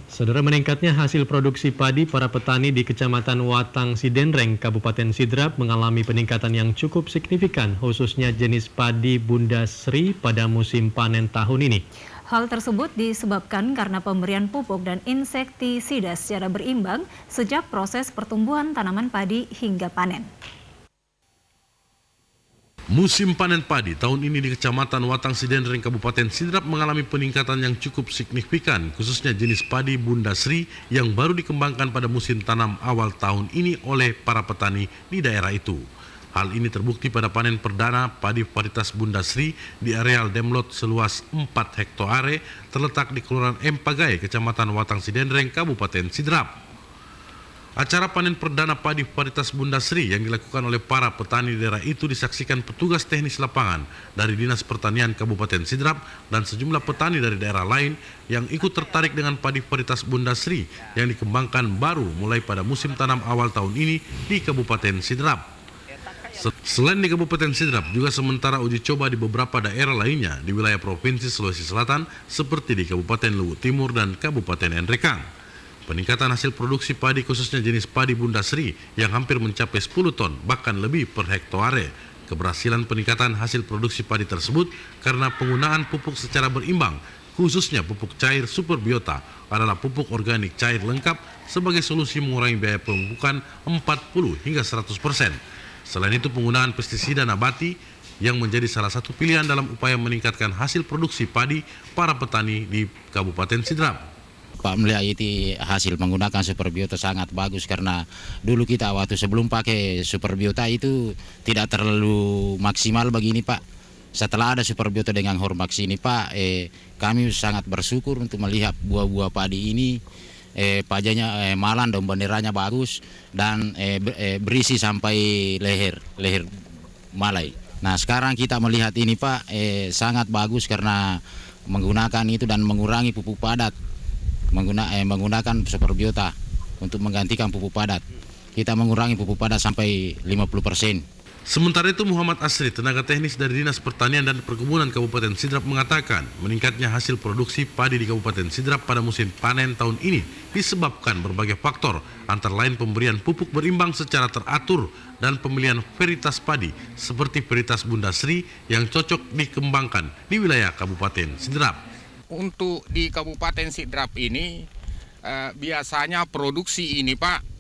Saudara, meningkatnya hasil produksi padi para petani di Kecamatan Watang Sidenreng, Kabupaten Sidrap mengalami peningkatan yang cukup signifikan, khususnya jenis padi Bunda Sri pada musim panen tahun ini. Hal tersebut disebabkan karena pemberian pupuk dan insektisida secara berimbang sejak proses pertumbuhan tanaman padi hingga panen. Musim panen padi tahun ini di Kecamatan Watang Sidenreng, Kabupaten Sidrap mengalami peningkatan yang cukup signifikan, khususnya jenis padi Bunda Sri yang baru dikembangkan pada musim tanam awal tahun ini oleh para petani di daerah itu. Hal ini terbukti pada panen perdana padi varietas Bunda Sri di areal Demlot seluas 4 hektare terletak di Kelurahan Empagai, Kecamatan Watang Sidenreng, Kabupaten Sidrap. Acara panen perdana padi varietas Bunda Sri yang dilakukan oleh para petani di daerah itu disaksikan petugas teknis lapangan dari Dinas Pertanian Kabupaten Sidrap dan sejumlah petani dari daerah lain yang ikut tertarik dengan padi varietas Bunda Sri yang dikembangkan baru mulai pada musim tanam awal tahun ini di Kabupaten Sidrap. Selain di Kabupaten Sidrap, juga sementara uji coba di beberapa daerah lainnya di wilayah Provinsi Sulawesi Selatan seperti di Kabupaten Luwu Timur dan Kabupaten Enrekang. Peningkatan hasil produksi padi khususnya jenis padi Bunda Sri yang hampir mencapai 10 ton bahkan lebih per hektare. Keberhasilan peningkatan hasil produksi padi tersebut karena penggunaan pupuk secara berimbang, khususnya pupuk cair superbiota adalah pupuk organik cair lengkap sebagai solusi mengurangi biaya pemupukan 40 hingga 100%. Selain itu penggunaan pestisida nabati yang menjadi salah satu pilihan dalam upaya meningkatkan hasil produksi padi para petani di Kabupaten Sidrap. Pak, melihat itu hasil menggunakan superbiota sangat bagus karena dulu kita waktu sebelum pakai superbiota itu tidak terlalu maksimal begini Pak. Setelah ada superbiota dengan Hormax ini Pak, kami sangat bersyukur untuk melihat buah-buah padi ini pajanya malan dan benderanya bagus dan berisi sampai leher malai. Nah sekarang kita melihat ini Pak sangat bagus karena menggunakan itu dan mengurangi pupuk padat. Menggunakan superbiota untuk menggantikan pupuk padat. Kita mengurangi pupuk padat sampai 50%. Sementara itu Muhammad Asri, tenaga teknis dari Dinas Pertanian dan Perkebunan Kabupaten Sidrap mengatakan meningkatnya hasil produksi padi di Kabupaten Sidrap pada musim panen tahun ini disebabkan berbagai faktor, antara lain pemberian pupuk berimbang secara teratur dan pemilihan varietas padi seperti varietas Bunda Sri yang cocok dikembangkan di wilayah Kabupaten Sidrap. Untuk di Kabupaten Sidrap ini biasanya produksi ini Pak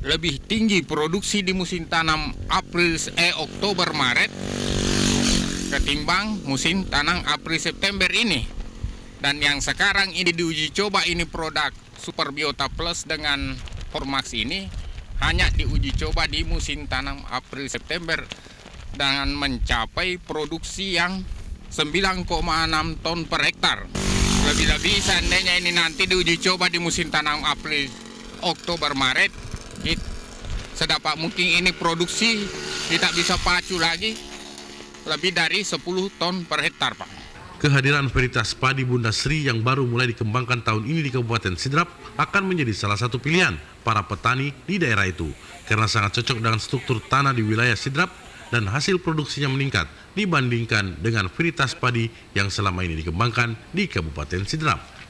lebih tinggi produksi di musim tanam Oktober Maret ketimbang musim tanam April September ini. Dan yang sekarang ini diuji coba ini produk Superbiota Plus dengan Hormax ini hanya diuji coba di musim tanam April September dengan mencapai produksi yang 9,6 ton per hektar. Lebih-lebih seandainya ini nanti diuji coba di musim tanam April, Oktober, Maret, sedapat mungkin ini produksi tidak bisa pacu lagi lebih dari 10 ton per hektar Pak. Kehadiran varietas padi Bunda Sri yang baru mulai dikembangkan tahun ini di Kabupaten Sidrap akan menjadi salah satu pilihan para petani di daerah itu karena sangat cocok dengan struktur tanah di wilayah Sidrap dan hasil produksinya meningkat dibandingkan dengan varietas padi yang selama ini dikembangkan di Kabupaten Sidrap.